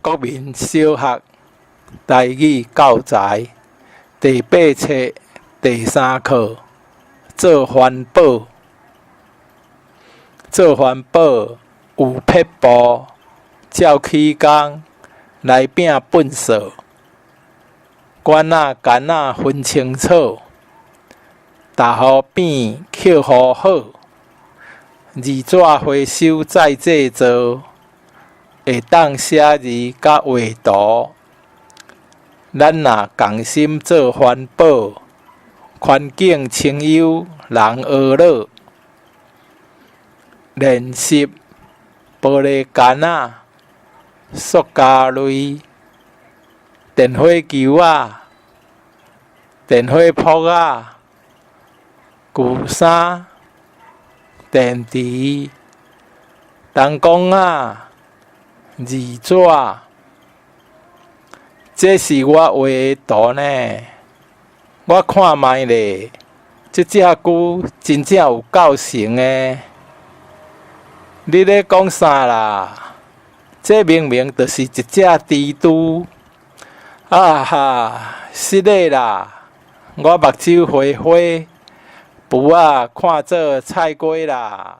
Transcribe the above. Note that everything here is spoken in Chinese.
国民小学台语教材第8册第3课做环保。做环保有撇步，照起工来拼粪扫，管仔杆仔分清楚，大雨扁捡好好，二纸回收再制作，会当写字甲画图。咱若同心做环保，环境清幽人呵乐。练习玻璃杆仔、塑胶类、电火球仔、电火扑仔、旧衫、电池、灯光仔、字纸。这是我画的图呢，我看卖咧，这只句真正有够成的。你咧讲啥啦？这明明就是一只蜘蛛！啊哈，失礼啦！我目睭花花，布仔看做菜瓜啦。